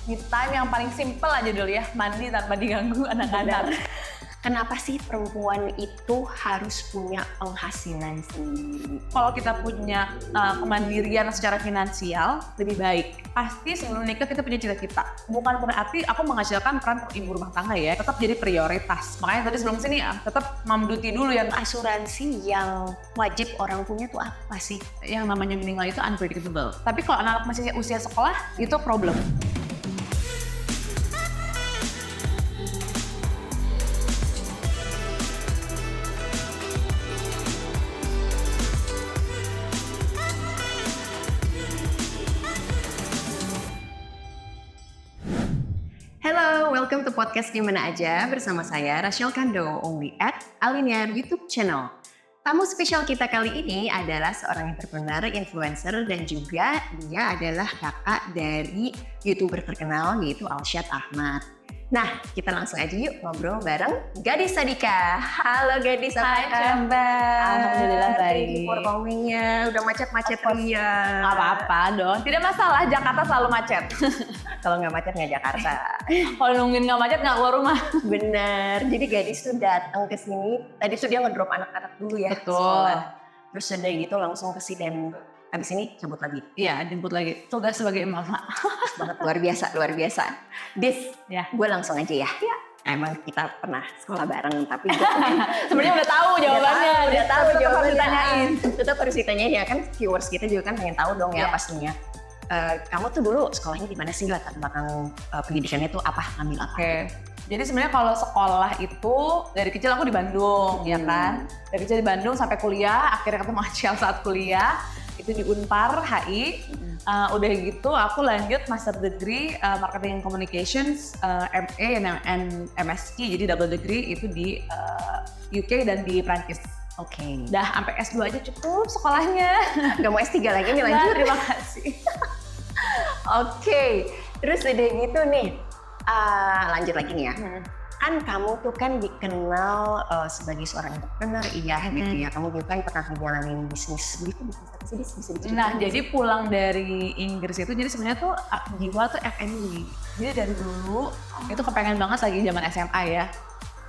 Me time yang paling simple aja dulu ya, mandi tanpa diganggu anak-anak. Kenapa sih perempuan itu harus punya penghasilan sendiri? Kalau kita punya kemandirian secara finansial lebih baik. Pasti sebelum nikah kita punya cita-cita. Bukan berarti aku menghasilkan peran ibu rumah tangga ya, tetap jadi prioritas. Makanya tadi sebelum sini tetap mom duty dulu yang Asuransi yang wajib orang punya tuh apa sih? yang namanya meninggal itu unpredictable. Tapi kalau anak-anak masih usia sekolah itu problem. Hello, welcome to podcast Gimana Aja bersama saya Rachel Kando, only at Aliniar YouTube channel. Tamu spesial kita kali ini adalah seorang entrepreneur, influencer, dan juga dia adalah kakak dari YouTuber terkenal yaitu Alsyad Ahmad. Nah, kita langsung aja yuk ngobrol bareng Gadis Sadika. Halo Gadis, apa kabar? Alhamdulillah baik. Thank you for coming-nya. Udah macet-macet ya. Apa-apa dong, tidak masalah, Jakarta selalu macet. Kalau nggak macet nggak Jakarta. Kalau nungguin nggak macet nggak keluar rumah. Bener. Jadi Gadis tuh datang ke sini. Tadi tuh dia ngedrop anak-anak dulu ya. Betul. Sekolah. Terus udah gitu langsung ke sini dan abis ini cabut lagi. Iya, jemput lagi. Tugas sebagai mama. Banget luar biasa. Dis, Ya. gue langsung aja ya. Iya. Emang kita pernah sekolah bareng, tapi Sebenarnya udah tahu jawabannya. udah tahu Tetap jawabannya. harus ditanyain. Tetap harus ditanyain ya kan, viewers kita juga kan pengen tahu dong ya Iya. pastinya. Kamu tuh dulu sekolahnya di mana sih, latar belakang pendidikannya tuh apa, ngambil apa? Oke. Jadi sebenarnya kalau sekolah itu dari kecil aku di Bandung, ya kan. Dari kecil di Bandung sampai kuliah, akhirnya ketemu Acel saat kuliah. Itu di Unpar, HI. Udah gitu aku lanjut master degree marketing and communications, MA and MSc, jadi double degree itu di UK dan di Prancis. Oke. Udah sampai S2 aja cukup sekolahnya. Gak mau S3 lagi nih, Nah, lanjut. terima kasih. Oke. Terus udah gitu nih, lanjut lagi nih ya. Kan kamu tuh kan dikenal sebagai seorang entrepreneur, iya gitu ya. Kamu juga kan pernah ngejalanin bisnis. Itu bisnis apa sih? Bisa diceritain? Nah, jadi pulang dari Inggris itu, jadi sebenarnya tuh jiwa tuh F&B. Jadi dari dulu itu kepengen banget lagi zaman SMA ya.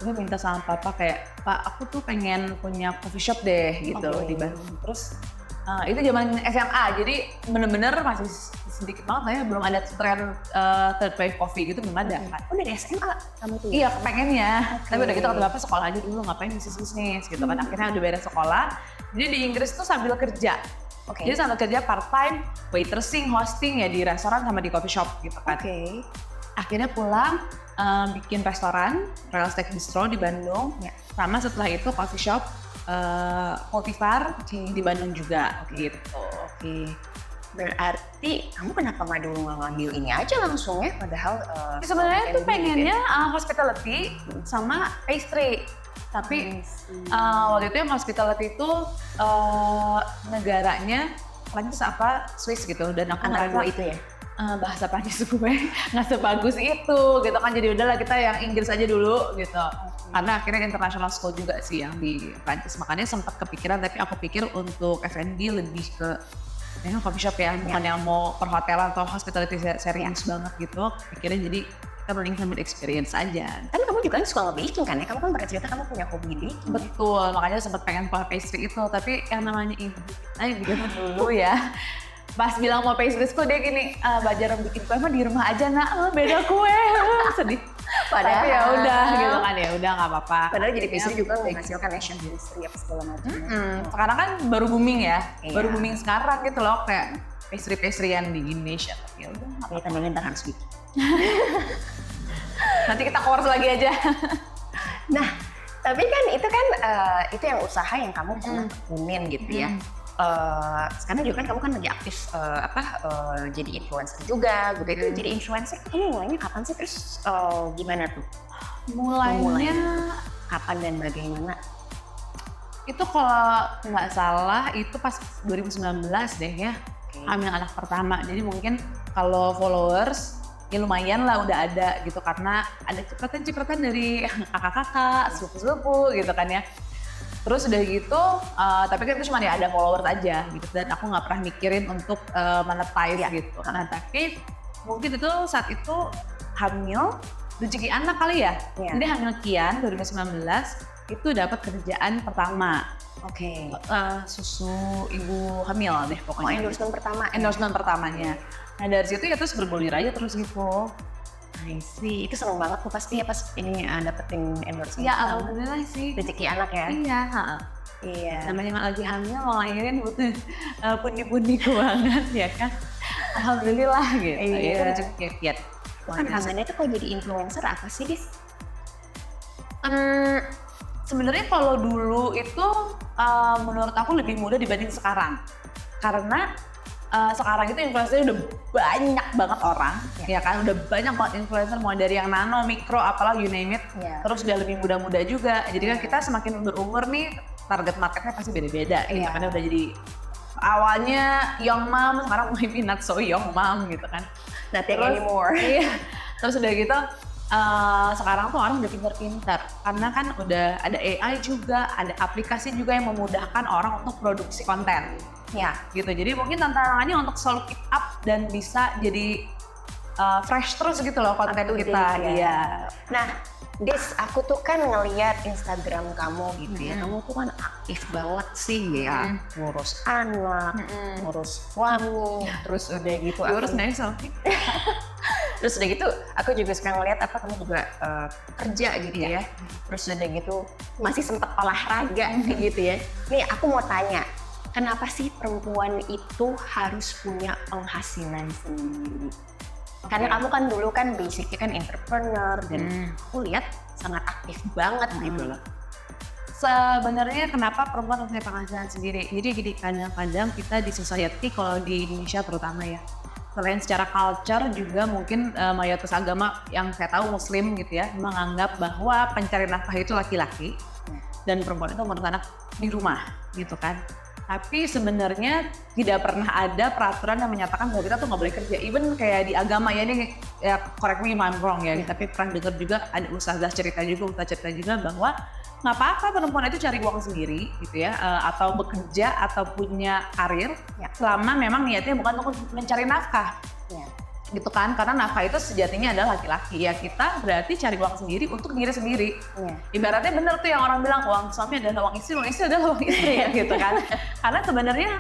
Gue minta sama papa kayak, Pak, aku tuh pengen punya coffee shop deh gitu di Bandung. Terus itu zaman SMA, jadi bener-bener masih sedikit banget lah ya, belum ada tren third wave coffee gitu, belum ada kan. Oh dari SMA kamu tuh? Iya, kepengennya. Tapi udah gitu kata bapak sekolah aja dulu, ngapain bisnis-bisnis gitu kan. Akhirnya udah beres sekolah. Jadi di Inggris tuh sambil kerja. Oke. Jadi sambil kerja part-time, waitering, hosting ya di restoran sama di coffee shop gitu kan. Oke. Akhirnya pulang, bikin restoran, Real Steak Bistro di Bandung. Ya. Sama setelah itu coffee shop, Cultivar di Bandung juga gitu. Oke. Berarti kamu kenapa nggak dulu nggak ngambil ini aja langsung ya? Padahal Sebenarnya tuh F&B pengennya hospitality sama pastry. Tapi waktu itu yang hospitality itu negaranya Prancis apa Swiss gitu, dan aku antara dua ngerasa itu ya? bahasa Prancis gue nggak sebagus itu gitu kan, jadi udahlah kita yang Inggris aja dulu gitu. Karena akhirnya international school juga sih yang di Prancis, makanya sempat kepikiran, tapi aku pikir untuk F&B lebih ke coffee shop ya, bukan yang mau perhotelan atau hospitality serius banget gitu. Pikirnya jadi kita learning from experience aja. Kan kamu juga kan suka nge-baking kan ya? Kamu kan pernah cerita kamu punya hobi baking. Betul, makanya sempat pengen pastry itu, tapi yang namanya ibu kita yang dulu ya. Pas bilang mau pastry kok dia gini, Bajar bikin kue mah di rumah aja nak, beda kue. Sedih. Padahal Tapi ya udah gitu kan, ya udah nggak apa-apa. Padahal jadi pastry juga menghasilkan nation industry apa segala macam. Sekarang kan baru booming ya, Iya. baru booming sekarang gitu loh, kayak pastry-pastryan di Indonesia. Ya udah, nggak Ini tandanya ntar harus bikin. nanti kita course lagi aja. Nah, tapi kan itu yang usaha yang kamu pernah tekunin gitu ya. Sekarang juga kan kamu kan lagi aktif jadi influencer juga gitu. Itu jadi influencer kamu mulainya kapan sih, terus gimana tuh? Mulainya Kapan dan bagaimana? itu kalau nggak salah itu pas 2019 deh ya, hamil anak pertama. Jadi mungkin kalau followers ya lumayan lah udah ada gitu, karena ada cipratan-cipratan dari kakak-kakak, sepupu-sepupu gitu kan ya. Terus udah gitu, tapi kan itu cuma ya ada followers aja gitu, dan aku nggak pernah mikirin untuk monetize gitu. Nah tapi mungkin itu saat itu hamil, rezeki anak kali ya. Iya. Jadi hamil kian 2019 itu dapat kerjaan pertama. Oke. Susu ibu hamil deh Oh, pokoknya. endorsement pertama. Endorsement pertamanya. Nah dari situ ya terus bergulir aja terus gitu. I see. Itu seneng banget tuh pasti ya pas ini dapetin endorsement. Ya pertama. alhamdulillah sih. Rezeki anak ya. Iya. Iya. Namanya lagi hamil mau lahirin butuh pundi-pundi keuangan ya kan. Alhamdulillah gitu. Iya. Itu rezeki kiat. Kan kangennya tuh kalau jadi influencer apa sih, Dis? Sebenarnya kalau dulu itu menurut aku lebih mudah dibanding sekarang. Karena sekarang itu influencer udah banyak banget orang, ya kan? Udah banyak banget influencer, mulai dari yang nano, mikro, apalah you name it. Iya. Terus udah lebih muda-muda juga. Jadi kan kita semakin berumur nih, target marketnya pasti beda-beda. Gitu. Iya. Karena udah jadi awalnya young mom, sekarang maybe not so young mom gitu kan. Nothing anymore. Iya. Terus udah gitu, sekarang tuh orang udah pintar-pintar karena kan udah ada AI juga, ada aplikasi juga yang memudahkan orang untuk produksi konten. Ya. Gitu. Jadi mungkin tantangannya untuk selalu keep up dan bisa jadi fresh terus gitu loh konten kita. Iya. Nah, Des, aku tuh kan ngeliat Instagram kamu gitu ya. Kamu tuh kan aktif banget sih ya. Ngurus anak, ngurus suami, terus udah gitu. Terus nih Sofi. Terus udah gitu, aku juga suka ngeliat apa kamu juga kerja gitu ya. Terus udah gitu masih sempet olahraga kayak gitu ya. Nih aku mau tanya, kenapa sih perempuan itu harus punya penghasilan sendiri? Karena kamu kan dulu kan basicnya kan entrepreneur dan aku lihat sangat aktif banget gitu loh. Sebenarnya kenapa perempuan harus punya penghasilan sendiri? Jadi gini, kadang-kadang kita di society kalau di Indonesia terutama ya, selain secara culture juga mungkin mayoritas agama yang saya tahu muslim gitu ya, menganggap bahwa pencari nafkah itu laki-laki dan perempuan itu mengurus anak di rumah gitu kan. Tapi sebenarnya tidak pernah ada peraturan yang menyatakan bahwa kita tuh nggak boleh kerja. Even kayak di agama ya, ini ya correct me if I'm wrong ya, tapi pernah dengar juga ada ustazah cerita juga bahwa nggak apa-apa perempuan itu cari uang sendiri gitu ya, atau bekerja atau punya karir selama memang niatnya bukan untuk mencari nafkah. Gitu kan, karena nafkah itu sejatinya adalah laki-laki ya, kita berarti cari uang sendiri untuk diri sendiri. Ibaratnya bener tuh yang orang bilang uang suami adalah uang istri adalah uang istri ya gitu kan. Karena sebenarnya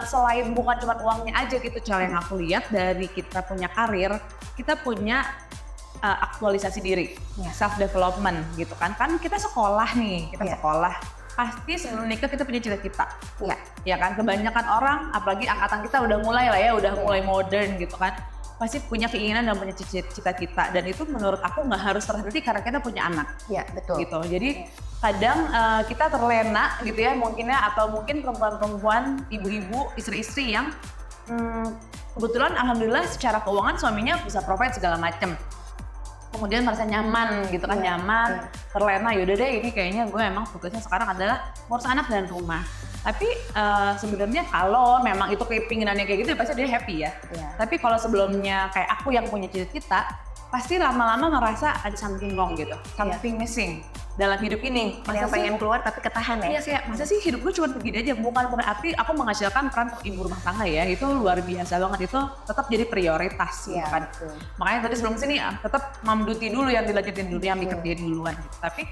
selain bukan cuma uangnya aja gitu, cara yang aku lihat dari kita punya karir, kita punya aktualisasi diri, self development gitu kan. Kan kita sekolah nih, sekolah. Pasti sebelum nikah kita punya cita-cita. Ya kan, kebanyakan orang apalagi angkatan kita udah mulai lah ya, udah mulai modern gitu kan. Pasti punya keinginan dan punya cita-cita, dan itu menurut aku nggak harus terhenti karena kita punya anak. Betul. Gitu. Jadi kadang kita terlena gitu ya mungkinnya, atau mungkin perempuan-perempuan, ibu-ibu, istri-istri yang kebetulan alhamdulillah secara keuangan suaminya bisa provide segala macam. Kemudian merasa nyaman gitu kan, nyaman, terlena, yaudah deh ini kayaknya gue emang fokusnya sekarang adalah ngurus anak dan rumah. Tapi sebenarnya kalau memang itu keinginannya kayak gitu ya pasti dia happy ya. Tapi kalau sebelumnya kayak aku yang punya cita-cita, pasti lama-lama merasa ada something wrong gitu, something missing dalam hidup ini. Yang pengen keluar tapi ketahan ya? Iya sih, masa sih hidup gue cuma begini aja, bukan berarti aku menghasilkan peran ibu rumah tangga ya, itu luar biasa banget, itu tetap jadi prioritas gitu kan. Makanya tadi sebelum sini tetap mom duty dulu yang dilanjutin dulu, yang dikerjain duluan gitu. Tapi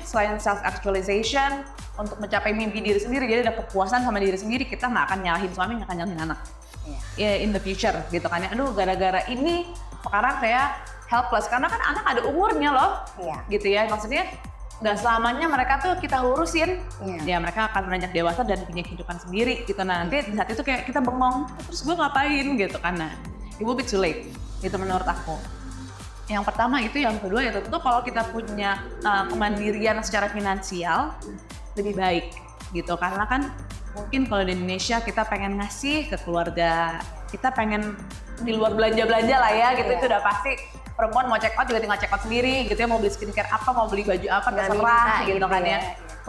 selain self actualization untuk mencapai mimpi diri sendiri, jadi ada kepuasan sama diri sendiri, kita nggak akan nyalahin suami, nggak akan nyalahin anak. In the future gitu kan ya, aduh gara-gara ini sekarang saya helpless, karena kan anak ada umurnya loh, gitu ya, maksudnya nggak selamanya mereka tuh kita urusin, ya mereka akan beranjak dewasa dan punya kehidupan sendiri gitu. Nah nanti di saat itu kayak kita bengong, terus gue ngapain gitu kan, nah it will be too late, itu menurut aku. Yang pertama itu, yang kedua ya tentu kalau kita punya kemandirian secara finansial lebih baik gitu, karena kan mungkin kalau di Indonesia kita pengen ngasih ke keluarga, kita pengen di luar belanja-belanja lah ya gitu, itu udah pasti perempuan mau check out juga tinggal check out sendiri gitu ya, mau beli skincare apa, mau beli baju apa, terserah gitu kan ya,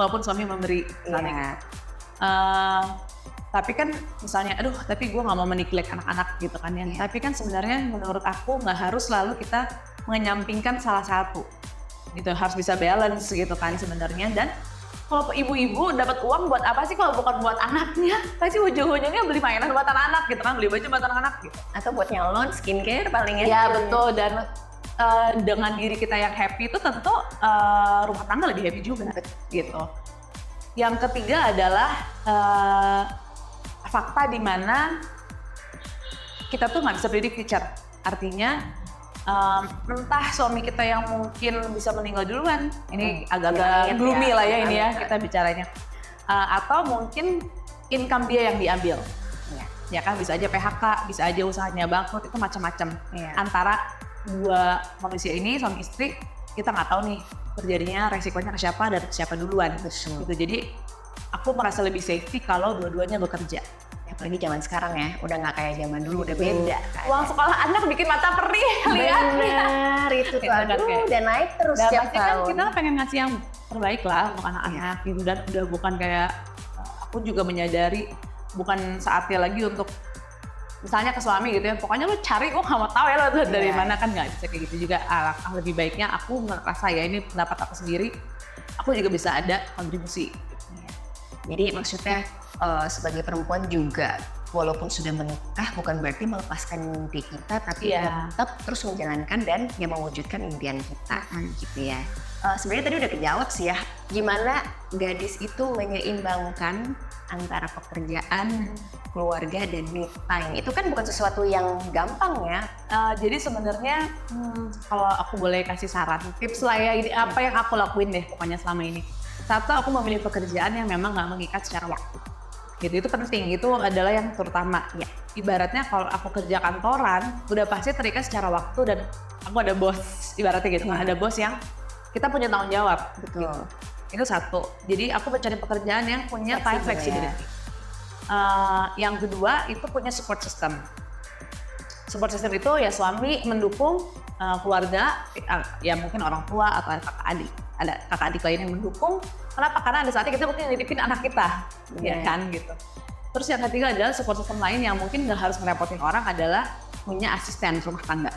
walaupun suami memberi misalnya. Tapi kan misalnya, aduh tapi gue nggak mau meneglect anak-anak gitu kan ya. Tapi kan sebenarnya menurut aku nggak harus selalu kita menyampingkan salah satu gitu, harus bisa balance gitu kan sebenarnya. Dan kalau ibu-ibu dapat uang buat apa sih kalau bukan buat anaknya? Pasti ujung-ujungnya beli mainan buat anak-anak gitu kan, beli baju buat anak-anak gitu. Atau buat nyalon skincare paling ya. Ya betul, dan dengan diri kita yang happy itu tentu rumah tangga lebih happy juga gitu. Yang ketiga adalah fakta di mana kita tuh nggak bisa predict future. Artinya entah suami kita yang mungkin bisa meninggal duluan, ini agak-agak gloomy lah ya ini ya kita bicaranya, atau mungkin income dia yang diambil, ya kan bisa aja PHK, bisa aja usahanya bangkrut, itu macam-macam. Antara dua manusia ini suami istri kita nggak tahu nih terjadinya resikonya ke siapa dan ke siapa duluan. Gitu. Jadi aku merasa lebih safety kalau dua-duanya bekerja. Apalagi zaman sekarang ya, udah nggak kayak zaman dulu, udah beda kan. Uang sekolah anak bikin mata perih, lihat. Benar, itu tuh aduh, dan naik terus tiap tahun. Kan kita pengen ngasih yang terbaik lah untuk anak-anak gitu, dan udah bukan kayak aku juga menyadari bukan saatnya lagi untuk misalnya ke suami gitu ya, pokoknya lu cari, gua nggak mau tahu ya lo dari mana, kan nggak bisa kayak gitu juga. Lebih baiknya aku merasa ya ini pendapat aku sendiri, aku juga bisa ada kontribusi. Jadi maksudnya sebagai perempuan juga walaupun sudah menikah bukan berarti melepaskan mimpi kita, tapi tetap terus menjalankan dan yang mewujudkan impian kita gitu ya. Sebenarnya tadi udah kejawab sih ya, gimana gadis itu menyeimbangkan antara pekerjaan, keluarga, dan me time. Itu kan bukan sesuatu yang gampang ya. Jadi sebenarnya kalau aku boleh kasih saran, tips lah ya, ini apa yang aku lakuin deh pokoknya selama ini. Satu, aku memilih pekerjaan yang memang nggak mengikat secara waktu. Gitu, itu penting, itu adalah yang terutama. Ya, ibaratnya kalau aku kerja kantoran, udah pasti terikat secara waktu dan aku ada bos, ibaratnya gitu. Ada bos yang kita punya tanggung jawab. Betul. Gitu. Itu satu. Jadi aku mencari pekerjaan yang punya time flexibility. Yang kedua, itu punya support system. Support system itu ya suami mendukung, keluarga, ya mungkin orang tua atau kakak adik. Ada kakak adik lain yang mendukung. Kenapa? Karena ada saatnya kita mungkin nitipin anak kita, ya kan gitu. Terus yang ketiga adalah support system lain yang mungkin nggak harus ngerepotin orang, adalah punya asisten rumah tangga,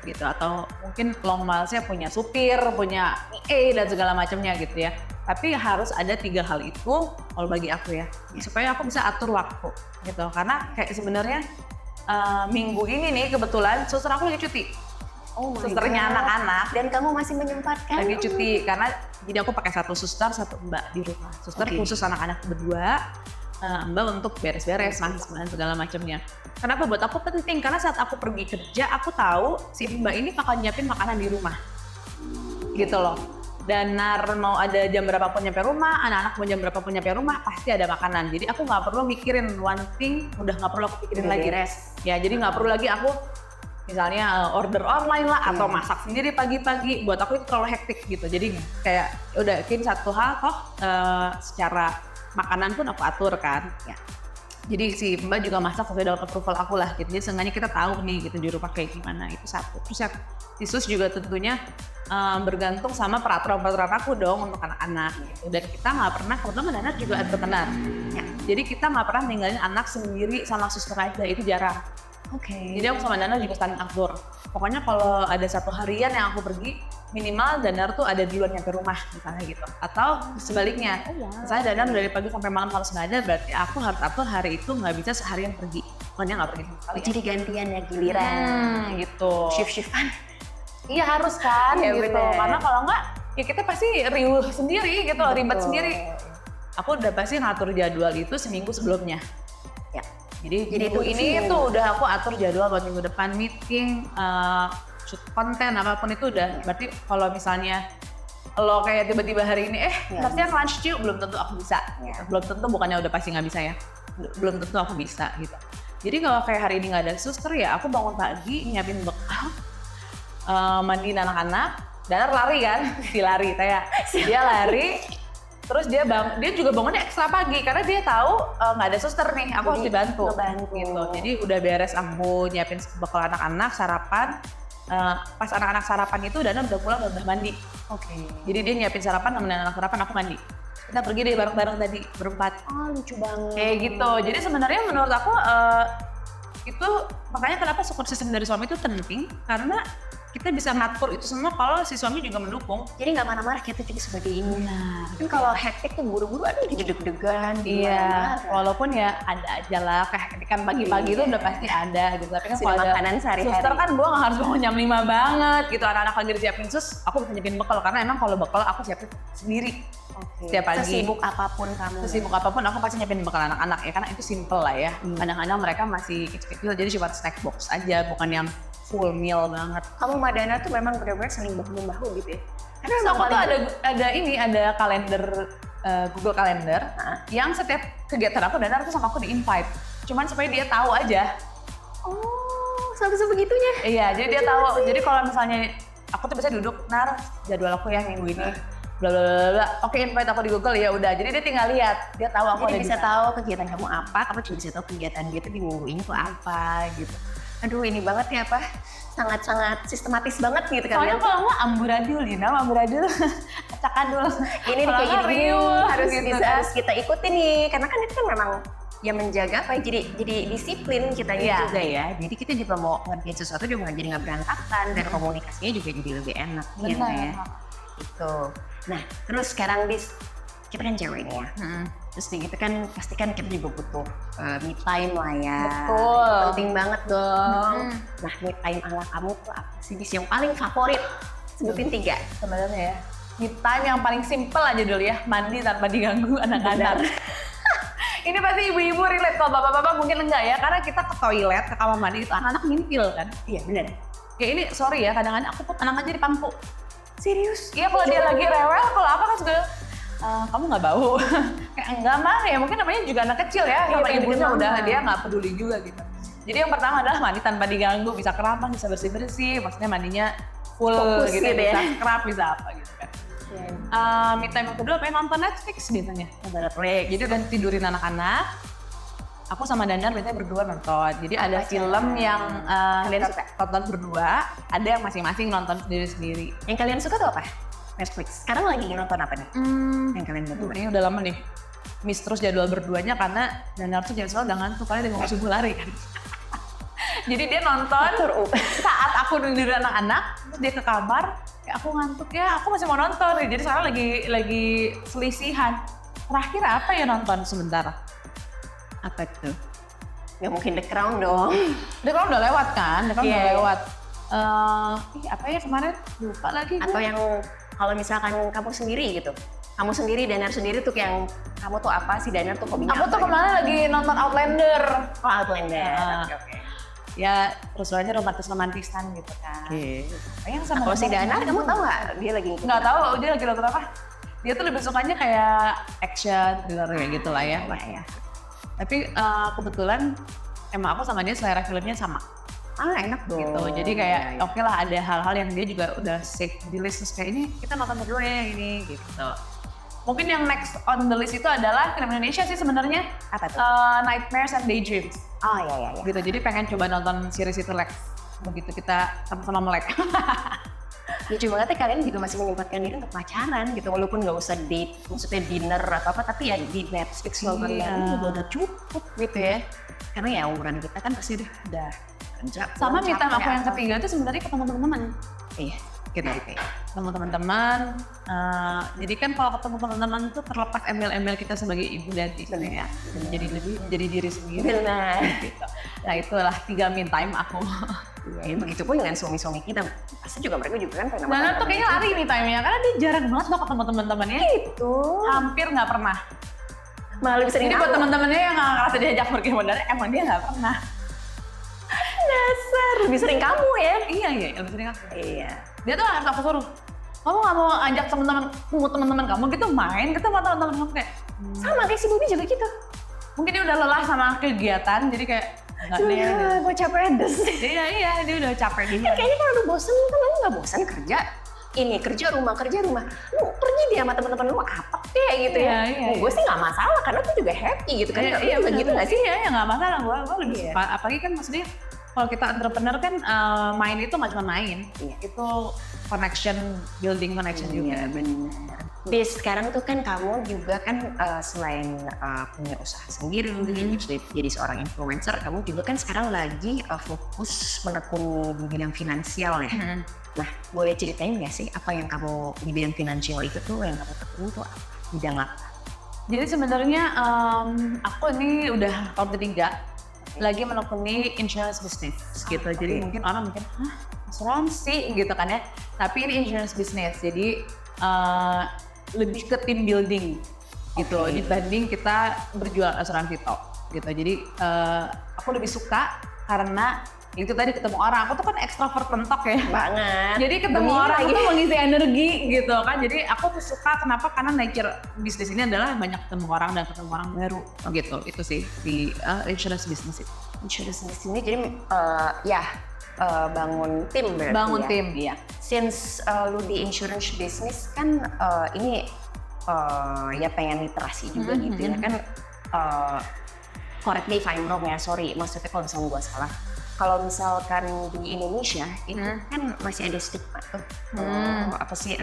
gitu. Atau mungkin long miles-nya punya supir, punya PA dan segala macamnya gitu ya. Tapi harus ada 3 hal itu kalau bagi aku ya, supaya aku bisa atur waktu, gitu. Karena kayak sebenarnya minggu ini nih kebetulan suster aku lagi cuti. Susternya anak-anak, dan kamu masih menyempatkan lagi cuti karena jadi aku pakai satu suster, satu mbak di rumah. Suster khusus anak-anak berdua, mbak untuk beres-beres, makan segala macamnya. Kenapa buat aku penting? Karena saat aku pergi kerja, aku tahu si mbak ini bakal nyiapin makanan di rumah, gitu loh. Dan mau ada jam berapapun nyampe rumah, anak-anak mau jam berapapun nyampe rumah, pasti ada makanan. Jadi aku nggak perlu mikirin one thing, udah nggak perlu aku pikirin lagi. Ya, jadi nggak perlu lagi aku misalnya order online lah atau masak sendiri pagi-pagi. Buat aku itu terlalu hektik gitu. Jadi kayak udah bikin satu hal toh secara makanan pun aku atur kan. Ya. Jadi si mbak juga masak sesuai dengan approval aku lah gitu. Jadi seenggaknya kita tahu nih gitu di rumah kayak gimana, itu satu. Terus yang khusus juga tentunya bergantung sama peraturan-peraturan aku dong untuk anak-anak gitu. Dan kita nggak pernah, kebetulan anak juga entrepreneur. Ya. Jadi kita nggak pernah ninggalin anak sendiri sama suster aja, itu jarang. Jadi aku sama Dana juga saling atur. Pokoknya kalau ada satu harian yang aku pergi, minimal Danar tuh ada duluan nyampe rumah misalnya gitu. Atau sebaliknya, misalnya Danar dari pagi sampai malam harus nggak ada, berarti aku harus atur hari itu nggak bisa seharian pergi. Pokoknya nggak pergi sama sekali. Jadi gantian ya, giliran. Gitu. Shift-shiftan. Iya harus kan Ya, gitu. bener. Karena kalau nggak, ya kita pasti riuh sendiri gitu, ribet sendiri. Aku udah pasti ngatur jadwal itu seminggu sebelumnya. Ya. Jadi minggu ini tuh udah aku atur jadwal buat minggu depan, meeting, shoot konten, apapun itu udah. Berarti kalau misalnya lo kayak tiba-tiba hari ini, nanti lunch yuk, belum tentu aku bisa. Belum tentu, bukannya udah pasti nggak bisa ya. Belum tentu aku bisa gitu. Jadi kalau kayak hari ini nggak ada suster ya, aku bangun pagi, nyiapin bekal, mandiin anak-anak, Danar lari kan, lari, kayak dia lari. Terus dia juga bangunnya ekstra pagi karena dia tahu nggak ada suster nih, aku harus dibantu. Gitu. Jadi udah beres aku nyiapin bekal anak-anak, sarapan. Pas anak-anak sarapan itu Dana udah pulang, udah mandi. Jadi dia nyiapin sarapan, nemenin anak sarapan, aku mandi. Kita pergi deh bareng-bareng tadi berempat. Lucu banget. Kayak gitu. Jadi sebenarnya menurut aku itu makanya kenapa support system dari suami itu penting, karena kita bisa ngatur itu semua kalau si suami juga mendukung. Jadi nggak marah-marah kita juga sebagai ini. Nah, Kan kalau hektik tuh buru-buru, aduh jadi deg-degan. iya, walaupun ya ada aja lah, kayak kan pagi-pagi itu udah pasti ada gitu. Tapi kan Sudah kalau ada makanan sehari-hari. suster kan gue nggak harus bangun jam 5 banget gitu. Anak-anak lagi disiapin sus, aku bisa nyiapin bekal karena emang kalau bekal aku siapin sendiri. Setiap pagi. Sesibuk apapun kamu. Sesibuk apapun aku pasti nyiapin bekal anak-anak ya, karena itu simple lah ya. Kadang-kadang mereka masih kecil-kecil jadi cuma snack box aja, bukan yang full meal banget. Kamu sama Dana tuh memang benar-benar saling bahu-membahu gitu ya. Karena aku tuh ada kalender Google Calendar yang setiap kegiatan aku dan tuh sama aku di-invite. Cuman supaya dia tahu aja. Oh, sampai sebegitunya. Iya, jadi dia tahu. Jadi kalau misalnya aku tuh biasa duduk, jadwal aku ya minggu ini. Bla bla bla bla. Oke, invite aku di Google ya udah. Jadi dia tinggal lihat, dia tahu aku Jadi ada bisa di sana. tahu kegiatan kamu apa, kamu juga bisa tahu kegiatan dia tuh di minggu ini tuh apa gitu. Aduh, ini banget ya apa? Sangat-sangat sistematis banget gitu kan. Soalnya kalau nggak amburadul, amburadul, acak-adul. Ini Kalau kayak nggak gini riuh, harus gitu bisa kan. harus kita ikuti nih, karena kan itu kan memang ya menjaga apa ya, jadi disiplin kita Iya. juga ya. Jadi kita juga mau ngerjain sesuatu juga jadi nggak berantakan dan komunikasinya juga jadi lebih enak gitu ya. Itu. Nah, terus sekarang kita kan cewek nih ya. Terus gitu kan pasti kan kita juga butuh me time lah ya. Betul. Penting banget dong. Nah, me time ala kamu tuh apa sih Dis yang paling favorit? Sebutin 3. Sebenarnya ya, me time yang paling simple aja dulu ya, mandi tanpa diganggu anak-anak. Ini pasti ibu-ibu relate, kalau bapak-bapak mungkin enggak ya, karena kita ke toilet, ke kamar mandi itu anak-anak mintil kan. Iya benar. Kayak ini sorry ya, kadang-kadang aku pun anak aja di pangku. Serius? Iya kalau dia lagi rewel, kalau apa kan juga kamu nggak bau. Kayak enggak mah ya, mungkin namanya juga anak kecil ya, Iya, sama pengen ibunya deket udah mama. dia nggak peduli juga gitu. Jadi yang pertama adalah mandi tanpa diganggu, bisa keramas, bisa bersih-bersih, maksudnya mandinya full Fokus gitu, gitu ya. bisa kerap, bisa apa gitu kan. Me time yang kedua pengen nonton Netflix biasanya. Netflix. Jadi udah tidurin anak-anak, aku sama Dandar biasanya berdua nonton. Jadi ada film yang Kalian suka? tonton berdua, ada yang masing-masing nonton sendiri-sendiri. Yang kalian suka tuh apa? Netflix. Sekarang lagi nonton apa nih? Yang kalian berdua? Ini udah lama nih. Miss terus jadwal berduanya karena Dandar tuh jadwal udah ngantuk karena dia mau subuh lari kan. Jadi dia nonton saat aku tidur anak-anak, terus dia ke kamar, kayak aku ngantuk ya, aku masih mau nonton. Jadi sekarang lagi selisihan. Terakhir apa ya nonton sebentar? Apa tuh? Nggak mungkin The Crown dong. The Crown udah lewat kan? The Crown Iya, udah iya. lewat. Apa ya kemarin? Lupa lagi. Atau yang kalau misalkan kamu sendiri gitu. Kamu sendiri, Danar sendiri tuh yang kamu tuh apa sih? Danar tuh hobinya Aku apa tuh gitu? kemarin lagi nonton Outlander. Oh, Outlander. Ah. Oke. Ya, terus aja romantisan gitu kan. Yang sama Kalau si Danar, kamu tahu nggak? Dia lagi Nggak tahu dia lagi nonton apa. Dia tuh lebih sukanya kayak action, thriller kayak gitu lah ya. ya. Tapi kebetulan emang aku sama dia selera filmnya sama Enak dong. gitu. Jadi kayak oke lah ada hal-hal yang dia juga udah save di list terus kayak ini kita nonton berdua ya yang ini gitu. Mungkin yang next on the list itu adalah film Indonesia sih sebenarnya. Apa tuh? Nightmares and Daydreams. Oh iya. Gitu. Jadi pengen coba nonton series itu Lex. Begitu kita sama-sama melek. Lucu banget ya kalian juga masih menyempatkan diri untuk pacaran gitu, walaupun nggak usah date, maksudnya dinner atau apa, tapi ya di Netflix nonton bareng juga udah cukup gitu ya. Karena ya umuran kita kan pasti udah kerja. Sama me time aku yang apa. ketiga itu sebenarnya ketemu teman-teman. Iya, gitu. Ketemu teman-teman. Jadi kan kalau ketemu teman-teman itu terlepas embel-embel kita sebagai ibu dan istri ya. Jadi lebih jadi diri sendiri. Benar. Gitu. Nah itulah 3 me time aku. Ya, begitu pun dengan suami-suami kita, pasti juga mereka juga kan pengen sama Dan tuh kayaknya lari me time-nya karena dia jarang banget loh ketemu teman-temannya. itu. Hampir nggak pernah. Malah lebih sering Jadi buat teman-temannya yang nggak ngerasa diajak pergi modal, emang dia nggak pernah. dasar, lebih sering kamu ya. Iya, lebih sering aku. Iya. Dia tuh harus aku suruh, kamu nggak mau ajak teman-teman kamu gitu main, kita sama teman-teman kamu kayak Sama kayak si Bobi juga gitu. mungkin dia udah lelah sama kegiatan, jadi kayak nggak deh. gue capek des. Iya, dia udah capek gitu. Kayaknya kalau udah bosen kan lu nggak bosan kerja. Ini kerja rumah. Lu pergi dia sama teman-teman lu apa deh gitu ya. Iya. Gue sih nggak masalah karena gue juga happy gitu kan. Iya, begitu nggak sih? Iya, nggak masalah. Gue lebih Iya. suka, apalagi kan maksudnya kalau kita entrepreneur kan main itu nggak cuma main, Iya. itu building connection juga. Iya, benar. Bis sekarang tuh kan kamu juga kan selain punya usaha sendiri, jadi seorang influencer, kamu juga kan sekarang lagi fokus menekuni di bidang finansial ya. Nah, boleh ceritain nggak sih apa yang kamu di bidang finansial itu tuh yang kamu tekuni tuh bidang apa? Jadi sebenarnya aku ini udah tahun ketiga lagi menekuni insurance business gitu. Jadi mungkin orang mikir, hah, asuransi gitu kan ya. Tapi ini insurance business, jadi lebih ke team building gitu dibanding kita berjual asuransi tok gitu. Jadi aku lebih suka karena itu tadi ketemu orang. Aku tuh kan ekstrovert mentok ya. Banget. Jadi ketemu orang itu mengisi energi gitu kan. Jadi aku tuh suka, kenapa? Karena nature bisnis ini adalah banyak ketemu orang dan ketemu orang baru gitu. Itu sih di insurance business itu. Insurance business ini jadi bangun tim berarti Bangun ya? tim, iya. Since lu di insurance business kan ini ya pengen literasi juga gitu ya kan, correct me if I'm wrong ya, sorry, maksudnya kalau misalnya gue salah. Kalau misalkan di Indonesia itu kan masih ada stigma tuh, apa sih,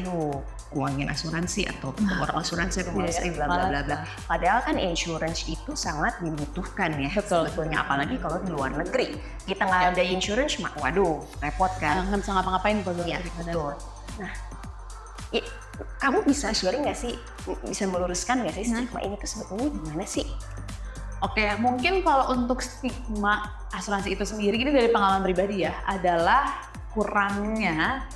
uangin asuransi atau orang asuransi asuransi bla bla bla bla. Padahal kan insurance itu sangat dibutuhkan ya, sebetulnya, apalagi kalau di luar negeri. Kita nggak ada insurance, waduh, repot kan. Nggak bisa ngapa-ngapain kalau Iya, betul. Nah, kamu bisa sharing nggak sih, bisa meluruskan nggak sih stigma ini tuh sebetulnya gimana sih? Oke, mungkin kalau untuk stigma asuransi itu sendiri, ini dari pengalaman pribadi ya, adalah kurangnya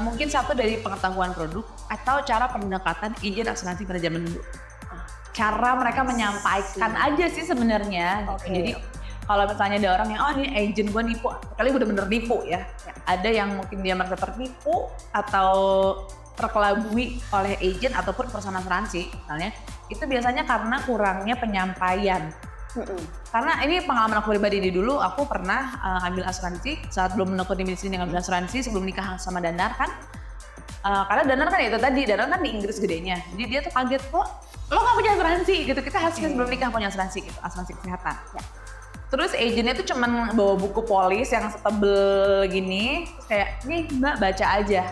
mungkin satu dari pengetahuan produk atau cara pendekatan izin asuransi pada zaman dulu. Cara mereka menyampaikan aja sih sebenarnya. Jadi kalau misalnya ada orang yang, oh ini agent gue nipu, kali bener-bener nipu ya. Ada yang mungkin dia merasa tertipu atau terkelabui oleh agent ataupun perusahaan asuransi misalnya, itu biasanya karena kurangnya penyampaian. Karena ini pengalaman aku pribadi dulu, aku pernah ambil asuransi saat belum menekuni bisnis ini, ngambil asuransi sebelum nikah sama Danar kan. Karena Danar kan itu tadi, Danar kan di Inggris gedenya, jadi dia tuh kaget, kok lo nggak punya asuransi gitu, kita harus sebelum nikah punya asuransi gitu, asuransi kesehatan. Terus agentnya tuh cuman bawa buku polis yang setebel gini, terus kayak, nih mbak baca aja.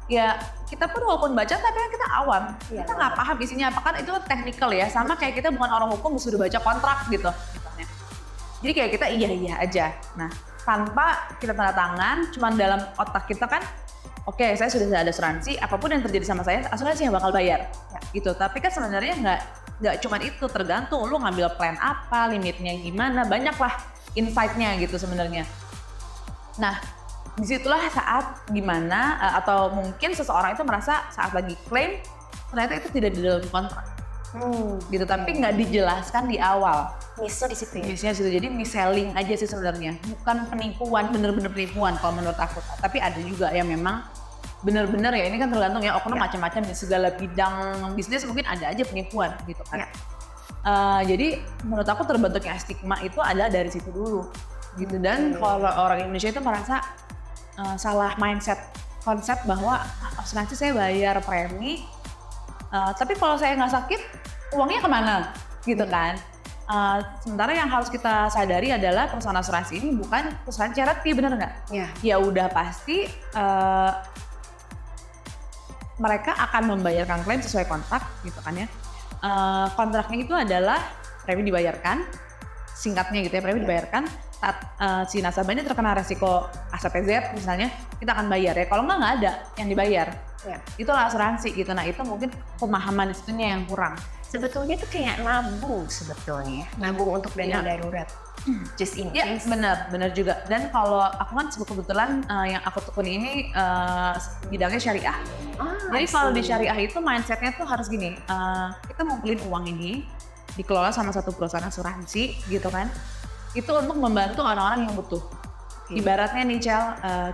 Ya kita pun walaupun baca tapi kan kita awam, kita nggak paham isinya apa, kan itu technical ya, sama kayak kita bukan orang hukum sudah baca kontrak gitu misalnya. Jadi kayak kita iya aja. Nah, tanpa kita tanda tangan, cuman dalam otak kita kan, oke, saya sudah ada asuransi, apapun yang terjadi sama saya, asuransi yang bakal bayar gitu. Tapi kan sebenarnya nggak cuman itu, tergantung lu ngambil plan apa, limitnya gimana, banyak lah insight-nya gitu sebenarnya. Nah, disitulah saat dimana atau mungkin seseorang itu merasa saat lagi klaim ternyata itu tidak di dalam kontrak gitu, tapi nggak dijelaskan di awal. Misalnya di situ ya? Misalnya situ, jadi mis-selling aja sih sebenarnya, bukan penipuan, bener-bener penipuan kalau menurut aku. Tapi ada juga yang memang bener-bener ya, ini kan tergantung ya, oknum macam-macam di segala bidang bisnis, mungkin ada aja penipuan gitu kan. Jadi menurut aku terbentuknya stigma itu adalah dari situ dulu gitu. Dan kalau orang Indonesia itu merasa salah mindset, konsep bahwa asuransi saya bayar premi, tapi kalau saya nggak sakit uangnya kemana gitu kan. Sementara yang harus kita sadari adalah perusahaan asuransi ini bukan perusahaan charity, bener nggak? Ya udah pasti mereka akan membayarkan klaim sesuai kontrak gitu kan ya. Kontraknya itu adalah premi dibayarkan, singkatnya gitu ya, premi dibayarkan saat si nasabah ini terkena resiko ASPZ misalnya, kita akan bayar ya. Kalau nggak ada yang dibayar. Itulah asuransi gitu. Nah, itu mungkin pemahaman situnya yang kurang. Sebetulnya itu kayak nabung sebetulnya, nabung untuk dana darurat. Just in case. Benar juga. Dan kalau aku kan kebetulan yang aku tekuni ini bidangnya syariah. Jadi kalau di syariah itu mindsetnya tuh harus gini, kita ngumpulin uang ini dikelola sama satu perusahaan asuransi gitu kan. Itu untuk membantu orang-orang yang butuh. Ibaratnya nih Cel,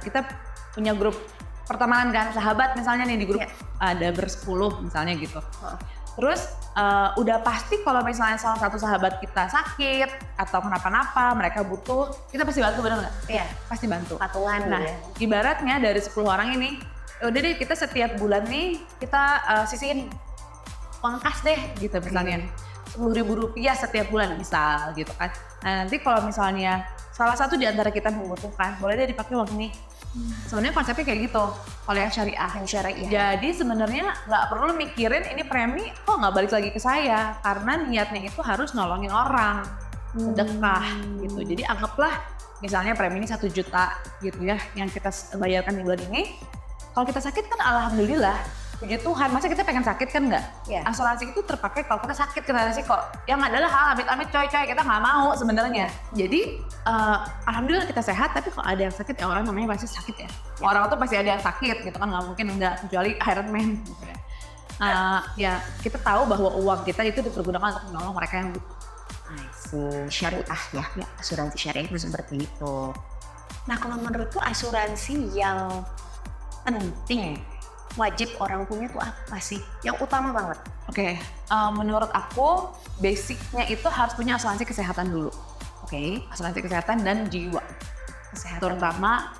kita punya grup pertemanan kan, sahabat misalnya nih di grup ada bersepuluh misalnya gitu. Terus udah pasti kalau misalnya salah satu sahabat kita sakit atau kenapa-napa, mereka butuh, kita pasti bantu, bener nggak? Iya, pasti bantu. Patungan. Nah, ibaratnya dari 10 orang ini, udah deh kita setiap bulan nih kita sisihin uang kas deh gitu misalnya. Rp10.000 setiap bulan misal gitu kan. Nah, nanti kalau misalnya salah satu di antara kita membutuhkan, boleh deh dipakai uang ini. Sebenarnya konsepnya kayak gitu kalau yang syariah. Yang syariah. Jadi sebenarnya nggak perlu mikirin ini premi kok nggak balik lagi ke saya, karena niatnya itu harus nolongin orang, sedekah gitu. Jadi anggaplah misalnya premi ini 1 juta gitu ya yang kita bayarkan di bulan ini. Kalau kita sakit kan alhamdulillah, puji Tuhan. Masa kita pengen sakit kan nggak? Iya. Asuransi itu terpakai kalau kita sakit kena resiko. Yang adalah hal amit-amit coy kita nggak mau sebenarnya. Jadi alhamdulillah kita sehat, tapi kalau ada yang sakit ya orang namanya pasti sakit ya. Orang tuh pasti ada yang sakit gitu kan, nggak mungkin enggak, kecuali Iron Man gitu ya. Ya kita tahu bahwa uang kita itu dipergunakan untuk menolong mereka yang butuh. Syariah ya, asuransi syariah itu seperti itu. Nah kalau menurutku asuransi yang penting wajib orang punya tuh apa sih? Yang utama banget. Oke, menurut aku basicnya itu harus punya asuransi kesehatan dulu. Oke. Asuransi kesehatan dan jiwa. Kesehatan. Terutama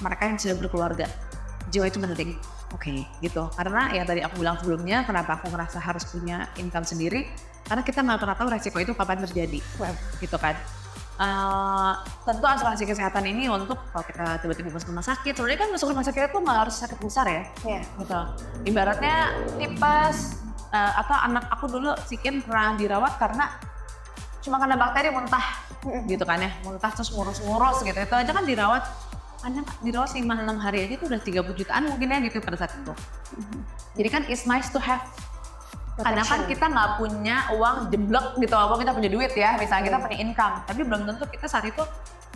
mereka yang sudah berkeluarga. Jiwa itu penting. Oke. Gitu. Karena ya tadi aku bilang sebelumnya, kenapa aku ngerasa harus punya income sendiri? Karena kita nggak pernah tahu resiko itu kapan terjadi. Gitu kan. Tentu asuransi kesehatan ini untuk kalau kita tiba-tiba masuk rumah sakit. Sebenarnya kan masuk rumah sakit itu nggak harus sakit besar ya. Iya. Gitu. Ibaratnya tipes atau anak aku dulu si Ken pernah dirawat karena cuma karena bakteri muntah gitu kan ya, muntah terus ngurus-ngurus gitu. Itu aja kan dirawat, anak dirawat 5-6 hari aja itu udah 30 jutaan mungkin ya gitu pada saat itu. Jadi kan it's nice to have. Karena kan kita nggak punya uang jeblok gitu, walaupun kita punya duit ya, misalnya kita punya income, tapi belum tentu kita saat itu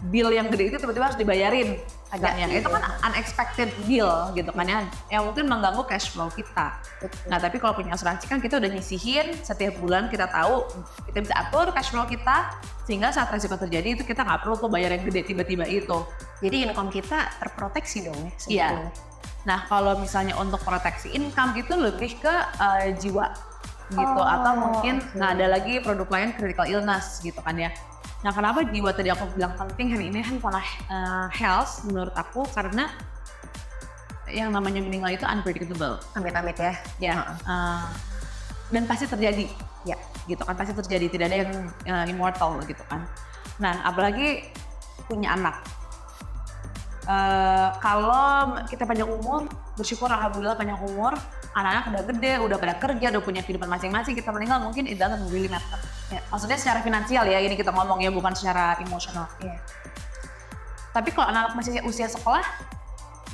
bill yang gede itu tiba-tiba harus dibayarin agaknya. Itu kan unexpected bill gitu kan ya, yang mungkin mengganggu cash flow kita. Nah tapi kalau punya asuransi kan kita udah nyisihin setiap bulan, kita tahu kita bisa atur cash flow kita, sehingga saat resiko terjadi itu kita nggak perlu tuh bayar yang gede tiba-tiba itu. Jadi income kita terproteksi dong ya? Iya. Nah kalau misalnya untuk proteksi income itu lebih ke jiwa gitu, atau mungkin nah ada lagi produk lain critical illness gitu kan ya. Nah kenapa jiwa tadi aku bilang penting hari ini handphone health menurut aku, karena yang namanya meninggal itu unpredictable. Amit-amit ya. Ya. Dan pasti terjadi. Ya. Gitu kan, pasti terjadi, tidak ada yang immortal gitu kan. Nah apalagi punya anak. Kalau kita panjang umur, bersyukur alhamdulillah panjang umur, anak-anak udah gede, udah pada kerja, udah punya kehidupan masing-masing, kita meninggal mungkin it doesn't really matter. Ya, maksudnya secara finansial ya, ini kita ngomong ya, bukan secara emosional. Ya. Tapi kalau anak masih usia sekolah,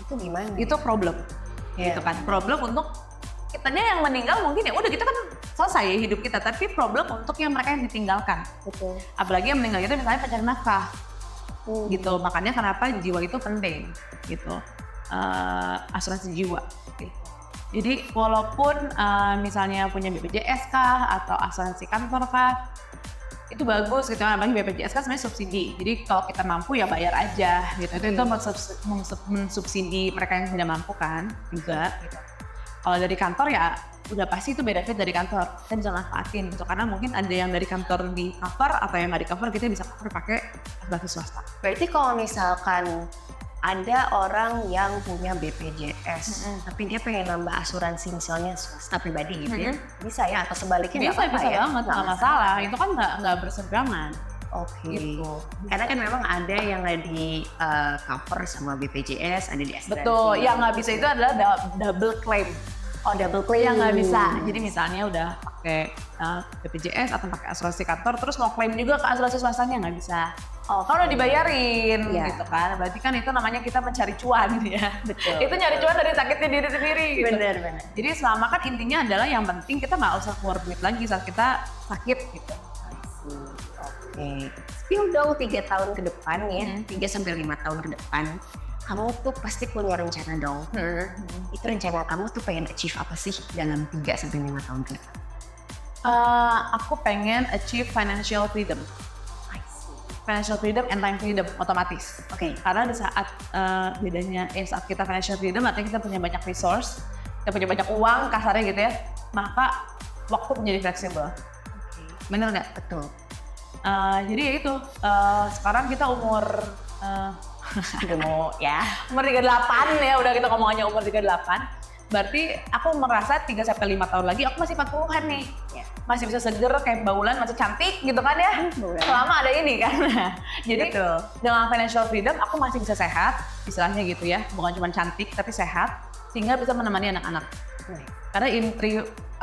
Itu gimana? itu problem. Ya. Gitu kan, problem untuk kitanya yang meninggal mungkin ya udah kita kan selesai hidup kita, tapi problem untuk yang mereka yang ditinggalkan. Betul. Apalagi yang meninggal itu misalnya pencari nafkah. Gitu, makanya kenapa jiwa itu penting gitu, asuransi jiwa gitu. Jadi walaupun misalnya punya BPJS kah atau asuransi kantor kah, itu bagus gitu, apalagi BPJS kan sebenarnya subsidi, jadi kalau kita mampu ya bayar aja gitu. Itu mensubsidi mereka yang tidak mampu kan juga gitu. Kalau dari kantor ya udah pasti itu benefit dari kantor, kita bisa manfaatin gitu, karena mungkin ada yang dari kantor di cover atau yang nggak di cover, kita bisa cover pakai asuransi swasta. Berarti kalau misalkan ada orang yang punya BPJS, tapi dia pengen nambah asuransi misalnya swasta pribadi gitu ya, bisa ya, atau sebaliknya nggak apa-apa Bisa ya? banget, nggak masalah, itu kan nggak berseberangan. Oke. Gitu. Karena kan memang ada yang di cover sama BPJS, ada di asuransi. Betul, yang nggak bisa itu adalah double claim. Oh, double claim. Yang nggak bisa. Jadi misalnya udah pakai BPJS atau pakai asuransi kantor, terus mau klaim juga ke asuransi swastanya nggak bisa. Oh, kalau udah dibayarin gitu kan, berarti kan itu namanya kita mencari cuan ya. Betul. Itu nyari cuan dari sakitnya diri sendiri. Gitu. Benar. Jadi selama kan intinya adalah yang penting kita nggak usah keluar duit lagi saat kita sakit gitu. Oke. Spill dong 3 tahun ke depan ya, 3-5 tahun ke depan. Kamu tuh pasti punya rencana dong. Itu rencana kamu tuh pengen achieve apa sih dalam 3-5 tahun ke depan? Aku pengen achieve financial freedom. Financial freedom and time freedom otomatis. Oke. Karena di saat bedanya saat kita financial freedom artinya kita punya banyak resource, kita punya banyak uang kasarnya gitu ya, maka waktu menjadi fleksibel. Bener nggak? Betul. Jadi ya itu, sekarang kita umur Udah mau ya. umur 38 ya, udah kita ngomong aja umur 38. berarti aku merasa 3-5 tahun lagi aku masih 40-an nih. Ya. Masih bisa seger kayak baulan, masih cantik gitu kan ya. Baulan. Selama ada ini kan. Jadi Betul. dengan financial freedom aku masih bisa sehat, istilahnya gitu ya. Bukan cuma cantik tapi sehat sehingga bisa menemani anak-anak. Karena in 3-5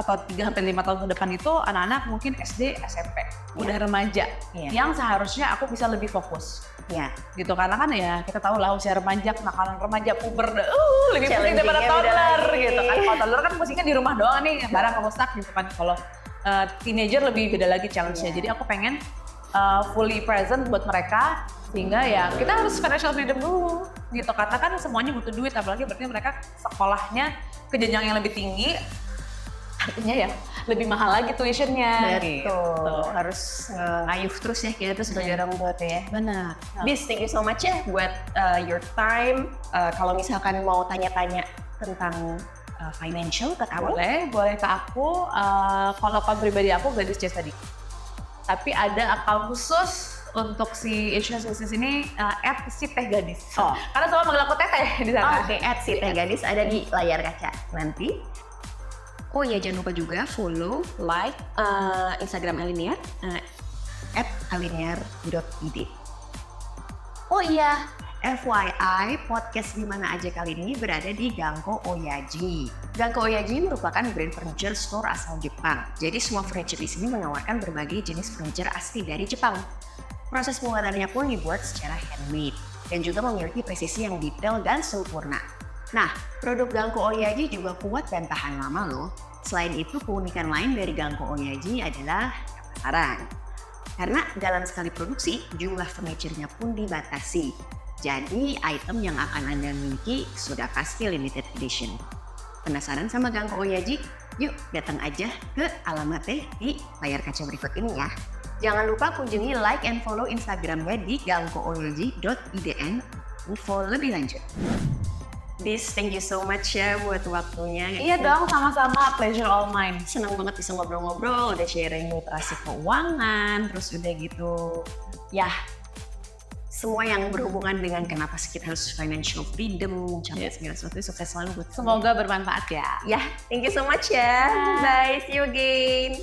tahun ke depan itu anak-anak mungkin SD, SMP, udah remaja. Yang seharusnya aku bisa lebih fokus. Ya. Gitu karena kan ya kita tahu lah usia remaja, kenakalan remaja, puber, lebih penting daripada Challenging-nya toddler beda lagi. gitu kan. Kalau toddler kan musiknya di rumah doang nih, barang kamu stuck gitu kan. Kalau teenager lebih beda lagi challenge-nya. Jadi aku pengen fully present buat mereka sehingga ya kita harus financial freedom dulu gitu. Karena kan semuanya butuh duit, apalagi berarti mereka sekolahnya ke jenjang yang lebih tinggi. Artinya ya lebih mahal lagi tuitionnya. Betul. Harus ngayuh terus ya kita tuh sebagai orang tua tuh ya. Benar. Bis, thank you so much ya buat your time. Kalau misalkan mau tanya-tanya tentang financial ke kamu. Boleh ke aku. Kalau akun pribadi aku Gadis C tadi. Tapi ada akun khusus untuk si insurance business ini @si_teh_gadis. Oh. Karena semua manggil aku Teteh di sana. Oke, @si_teh_gadis ada di layar kaca nanti. Oh ya, jangan lupa juga follow, like Instagram Aliniar @aliniar.id. Oh iya, FYI, podcast Gimana Aja kali ini berada di Gangko Oyaji. Gangko Oyaji merupakan brand furniture store asal Jepang. Jadi semua furniture di sini menawarkan berbagai jenis furniture asli dari Jepang. Proses pembuatannya pun dibuat secara handmade dan juga memiliki presisi yang detail dan sempurna. Nah, produk Gangko Oyaji juga kuat dan tahan lama loh. Selain itu, keunikan lain dari Gangko Oyaji adalah pemasaran. Karena dalam sekali produksi, jumlah furniture-nya pun dibatasi. Jadi, item yang akan Anda miliki sudah pasti limited edition. Penasaran sama Gangko Oyaji? Yuk, datang aja ke alamatnya di layar kaca berikut ini ya. Jangan lupa kunjungi like and follow Instagramnya di gangkooyaji.idn info lebih lanjut. Bis, thank you so much ya buat waktunya. Iya dong, sama-sama. Pleasure all mine. Senang banget bisa ngobrol-ngobrol, udah sharing literasi keuangan, terus udah gitu. Ya, semua yang berhubungan dengan kenapa sih kita harus financial freedom, mencapai segala sesuatu, sukses selalu buat Semoga bermanfaat ya. Ya, thank you so much ya. Bye, see you again.